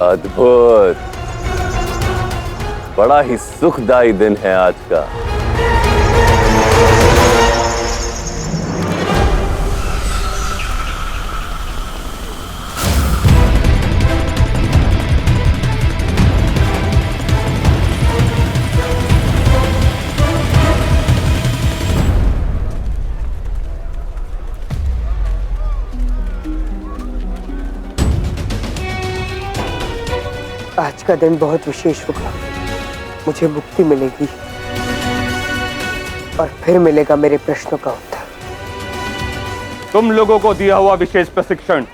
अद्भुत, बड़ा ही सुखदायी दिन है आज का। आज का दिन बहुत विशेष होगा। मुझे मुक्ति मिलेगी और फिर मिलेगा मेरे प्रश्नों का उत्तर। तुम लोगों को दिया हुआ विशेष प्रशिक्षण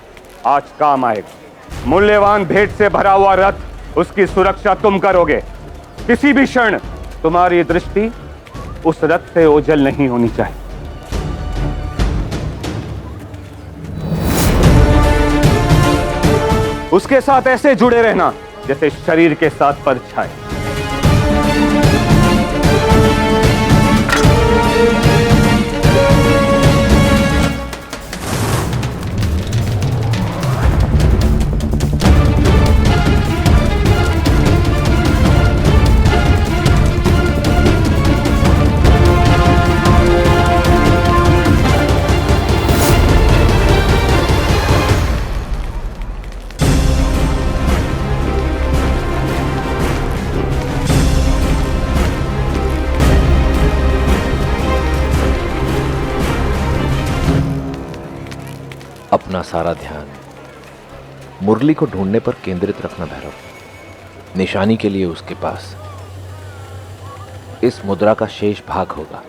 आज काम आएगा। मूल्यवान भेंट से भरा हुआ रथ, उसकी सुरक्षा तुम करोगे। किसी भी क्षण तुम्हारी दृष्टि उस रथ से ओझल नहीं होनी चाहिए। उसके साथ ऐसे जुड़े रहना जैसे शरीर के साथ परछाई। अपना सारा ध्यान मुरली को ढूंढने पर केंद्रित रखना भैरव। निशानी के लिए उसके पास इस मुद्रा का शेष भाग होगा।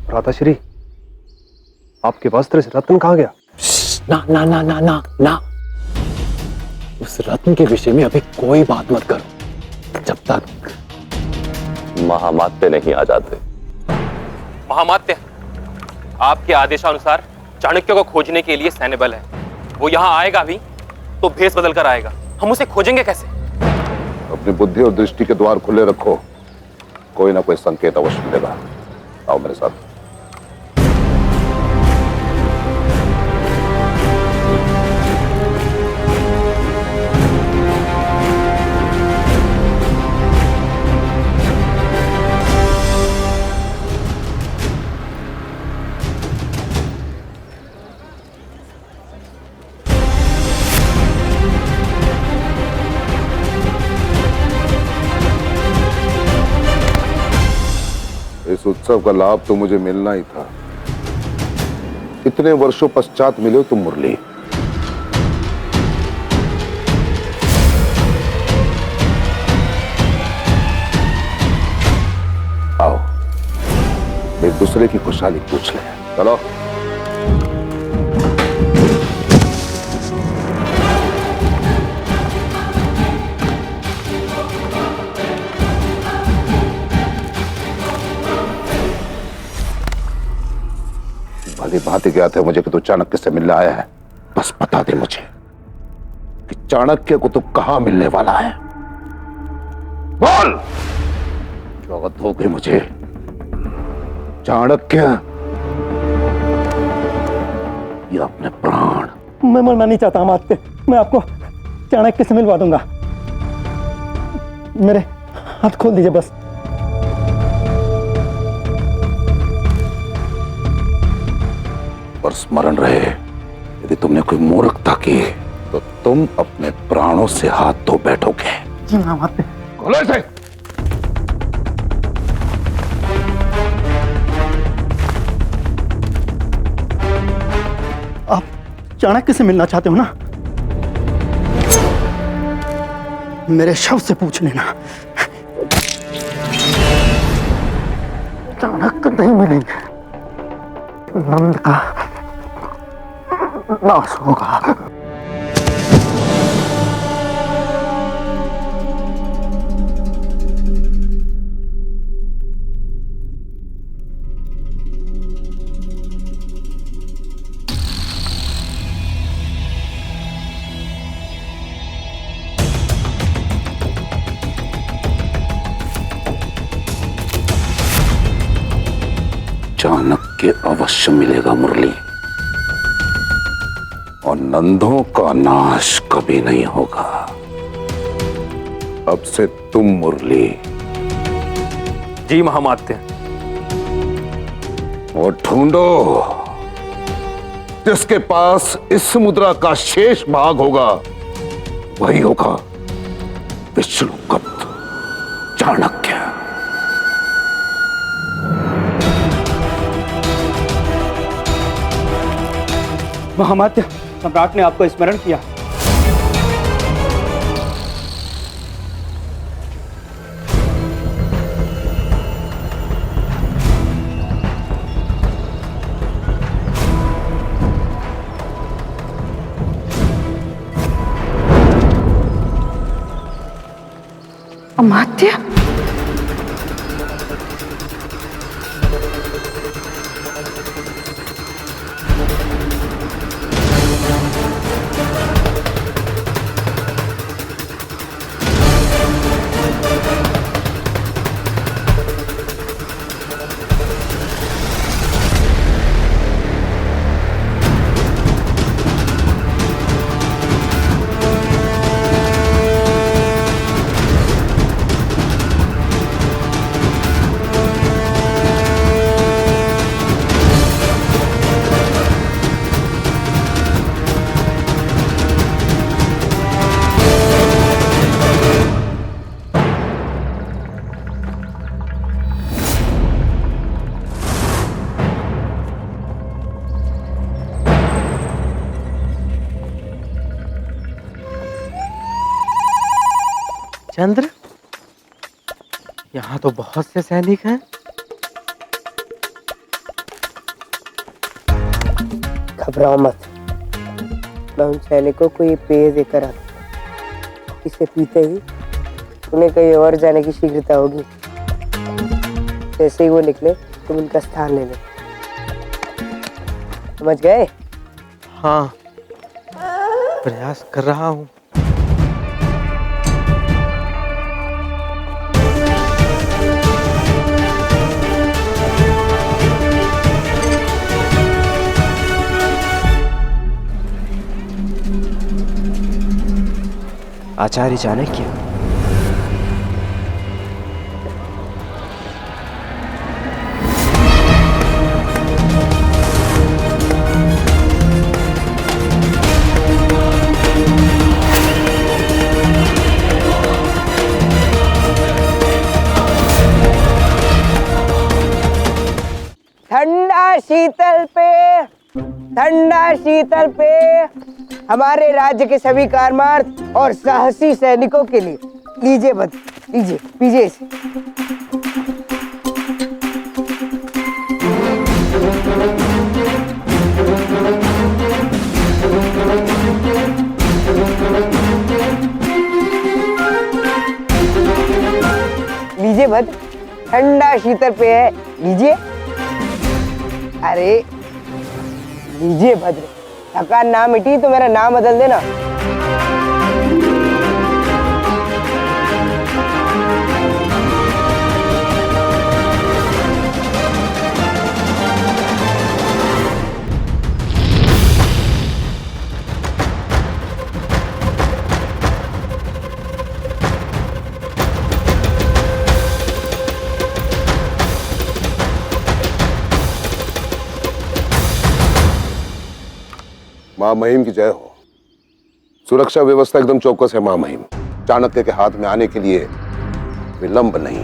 माताश्री, आपके वस्त्र से रत्न कहाँ गया? ना ना ना ना ना ना, उस रत्न के विषय में अभी कोई बात मत करो जब तक महामात्य नहीं आ जाते। महामात्य, आपके आदेशानुसार चाणक्य को खोजने के लिए सैन्य बल है। वो यहाँ आएगा भी तो भेष बदल कर आएगा। हम उसे खोजेंगे कैसे? अपनी बुद्धि और दृष्टि के द्वार खुले रखो, कोई ना कोई संकेत अवश्य मिलेगा। आओ मेरे साथ। इस उत्सव का लाभ तो मुझे मिलना ही था। इतने वर्षों पश्चात मिले तुम मुरली। आओ एक दूसरे की खुशहाली पूछ लें। चलो। भली भांति ज्ञात है मुझे कि तू चाणक्य से मिलने आया है। बस बता दे मुझे कि चाणक्य को तू कहां मिलने वाला है। बोल। क्या दोगे मुझे चाणक्य या अपने प्राण? मैं मरना नहीं चाहता अमात्य, मैं आपको चाणक्य से मिलवा दूंगा। मेरे हाथ खोल दीजिए बस। पर स्मरण रहे, यदि तुमने कोई मूर्खता की तो तुम अपने प्राणों से हाथ धो बैठोगे। जी हाँ अमात्य। खोलो इसे। आप चाणक्य से मिलना चाहते हो ना? मेरे शव से पूछ लेना। चाणक्य नहीं मिलेंगे, नंद का नाश होगा। चाणक्य अवश्य मिलेगा मुरली, और नंदों का नाश कभी नहीं होगा। अब से तुम मुरली। जी महामात्य। और ढूंढो जिसके पास इस मुद्रा का शेष भाग होगा, वही होगा विष्णुगुप्त चाणक्य। महामात्य, सम्राट ने आपको स्मरण किया। अमात्य, चंद्र, यहाँ तो बहुत से सैनिक हैं। घबराओ मत, मैं उन सैनिकों को ये पेय देकर आता हूं। इसे पीते ही उन्हें कहीं और जाने की शीघ्रता होगी। जैसे ही वो निकले तुम उनका स्थान ले लो। समझ गए? हाँ, प्रयास कर रहा हूँ। आचार्य चाणक्य, ठंडा शीतल पे हमारे राज्य के सभी कारमार्थ और साहसी सैनिकों के लिए। लीजिए बद, लीजिए, पीजिए इसे। लीजिए भद्र, ठंडा शीतल पे है, लीजिए। अरे लीजिए भद्र, थकान ना मिटी तो मेरा नाम बदल देना। मां महिम की जय हो। सुरक्षा व्यवस्था एकदम चौकस है मां महिम। चाणक्य के हाथ में आने के लिए विलंब नहीं।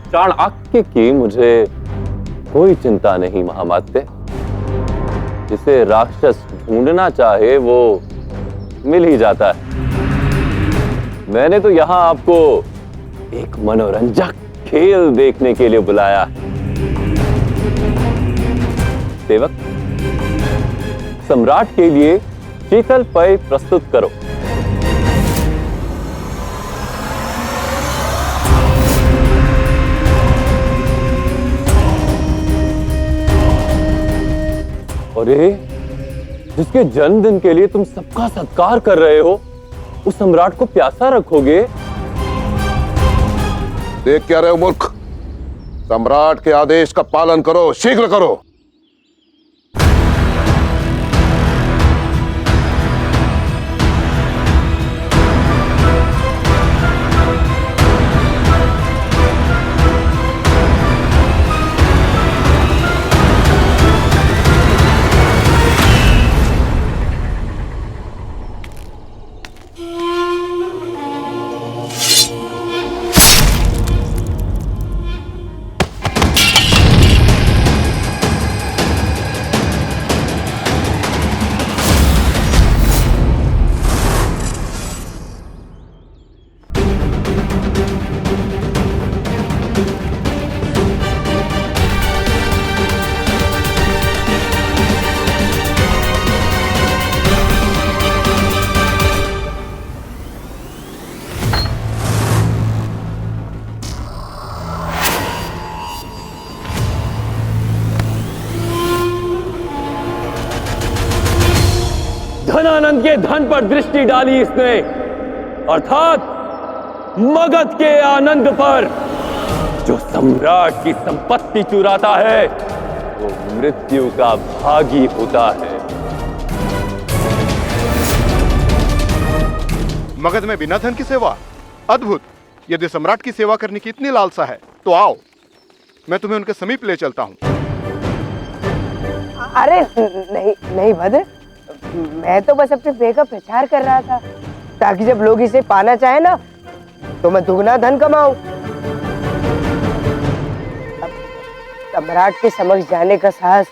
चाणक्य की मुझे कोई चिंता नहीं महामात्य। जिसे राक्षस ढूंढना चाहे वो मिल ही जाता है। मैंने तो यहां आपको एक मनोरंजक खेल देखने के लिए बुलाया है। सेवक, सम्राट के लिए शीतल पेय प्रस्तुत करो। अरे, जिसके जन्मदिन के लिए तुम सबका सत्कार कर रहे हो, उस सम्राट को प्यासा रखोगे? देख क्या रहे हो मूर्ख? सम्राट के आदेश का पालन करो, शीघ्र करो। धनानंद के धन पर दृष्टि डाली इसने, अर्थात मगध के आनंद पर। जो सम्राट की संपत्ति चुराता है वो मृत्यु का भागी होता है। मगध में बिना धन की सेवा? अद्भुत। यदि सम्राट की सेवा करने की इतनी लालसा है तो आओ, मैं तुम्हें उनके समीप ले चलता हूँ। अरे नहीं नहीं भद्र, मैं तो बस अपने पेय का प्रचार कर रहा था, ताकि जब लोग इसे पाना चाहे ना तो मैं दुगना धन कमाऊं। अब सम्राट के समक्ष जाने का साहस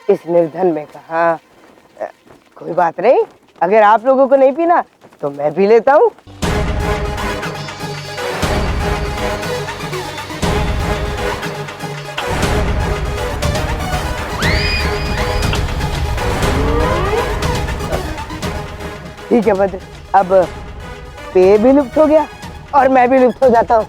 इस निर्धन में कहाँ। कोई बात नहीं, अगर आप लोगों को नहीं पीना तो मैं पी लेता हूँ। ठीक है भद्र, अब पेय भी लुप्त हो गया और मैं भी लुप्त हो जाता हूँ।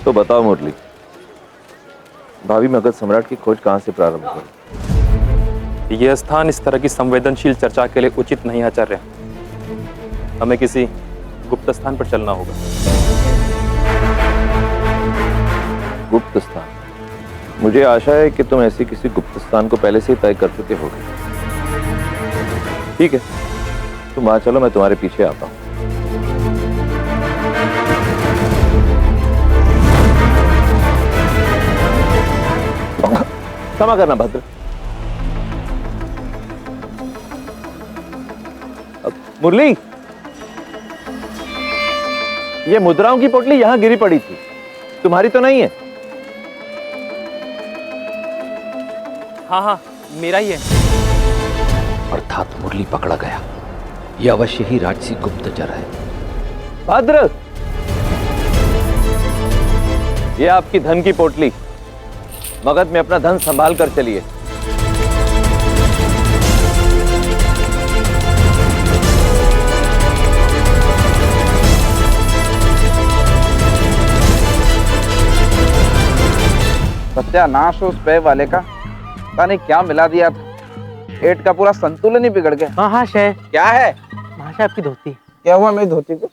तो बताओ मुरली, भावी मगध सम्राट की खोज कहां से प्रारंभ करें? यह स्थान इस तरह की संवेदनशील चर्चा के लिए उचित नहीं आचार्य। हमें किसी गुप्त स्थान पर चलना होगा। गुप्त स्थान? मुझे आशा है कि तुम ऐसी किसी गुप्त स्थान को पहले से ही तय कर चुके होगे। ठीक है, तुम वहां चलो, मैं तुम्हारे पीछे आता हूं। क्षमा करना भद्र। मुरली, ये मुद्राओं की पोटली यहां गिरी पड़ी थी, तुम्हारी तो नहीं है? हाँ हाँ, मेरा ही है। अर्थात मुरली पकड़ा गया। यह अवश्य ही राजसी गुप्तचर है। भद्र, ये आपकी धन की पोटली। मगध में अपना धन संभाल कर चलिए। सत्यानाश उस पेय वाले का, पता नहीं क्या मिला दिया था, पेट का पूरा संतुलन ही बिगड़ गया। महाशय, क्या है? महाशय आपकी धोती। क्या हुआ मेरी धोती को?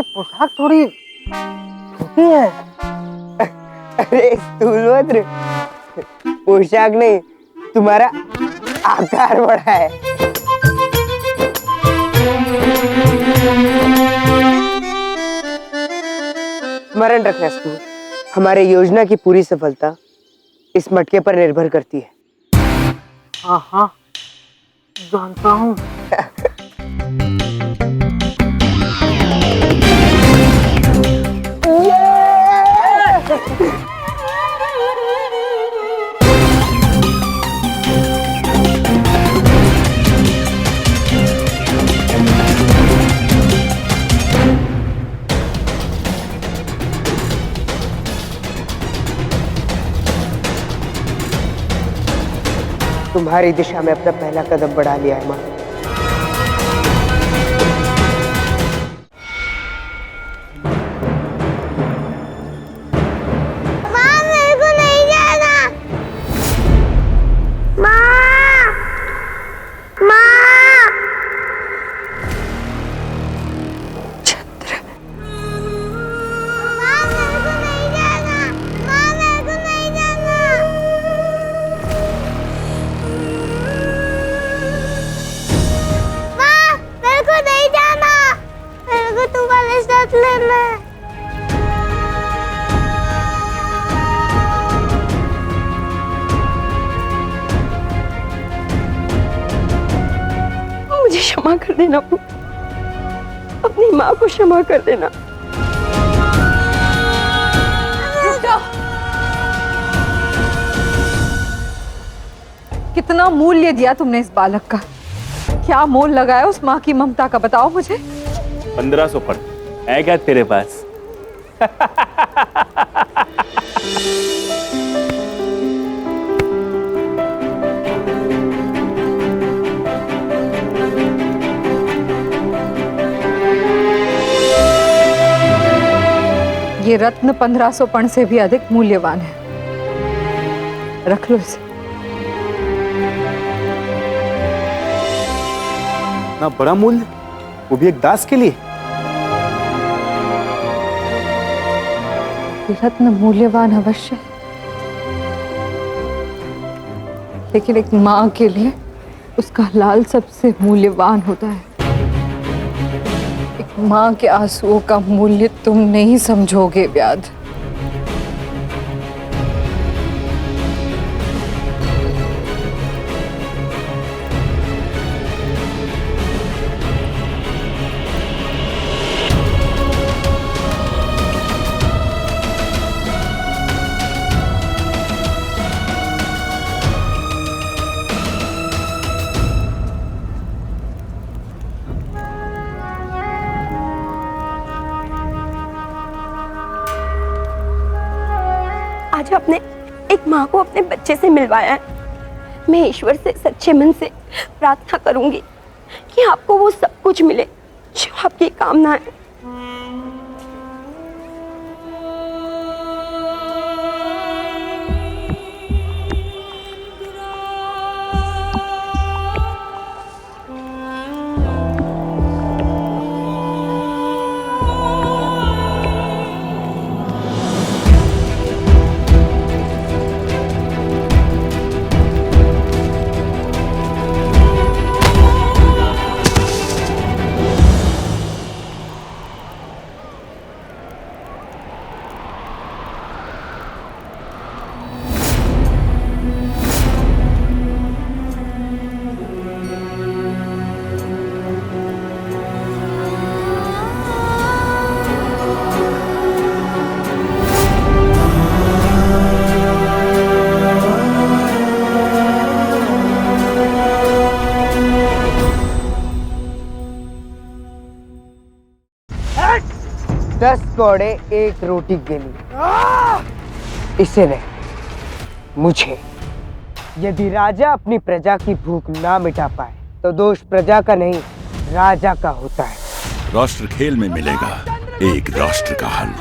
ये पोशाक थोड़ी छोटी है। अरे स्थूलवज्र, पोशाक नहीं, तुम्हारा आकार बड़ा है। स्मरण रखना स्थूल, हमारे योजना की पूरी सफलता इस मटके पर निर्भर करती है। हाँ हाँ जानता हूँ। तुम्हारी दिशा में अपना पहला कदम बढ़ा लिया है माँ। माँ मेरे को नहीं जाना। माँ, माँ। छत्र। माँ मेरे को नहीं जाना। माँ मेरे को नहीं जाना। मेरे को नहीं जाना, मेरे को तुम्हारे साथ लेना है। मुझे क्षमा कर देना, अपनी माँ को क्षमा कर देना। कितना मूल्य दिया तुमने इस बालक का? क्या मोल लगाया उस माँ की ममता का, बताओ मुझे। 1500 पढ़ है क्या तेरे पास? ये रत्न 1500 पण से भी अधिक मूल्यवान है, रख लो इसे। ना बड़ा मूल्य, वो भी एक दास के लिए। रत्न मूल्यवान अवश्य, लेकिन एक माँ के लिए उसका लाल सबसे मूल्यवान होता है। एक माँ के आंसुओं का मूल्य तुम नहीं समझोगे व्याध। आज आपने एक माँ को अपने बच्चे से मिलवाया है। मैं ईश्वर से सच्चे मन से प्रार्थना करूंगी कि आपको वो सब कुछ मिले जो आपकी कामना है। दस कौड़े एक रोटी के लिए, इसे नहीं मुझे। यदि राजा अपनी प्रजा की भूख ना मिटा पाए तो दोष प्रजा का नहीं राजा का होता है। राष्ट्र खेल में मिलेगा एक राष्ट्र का हल।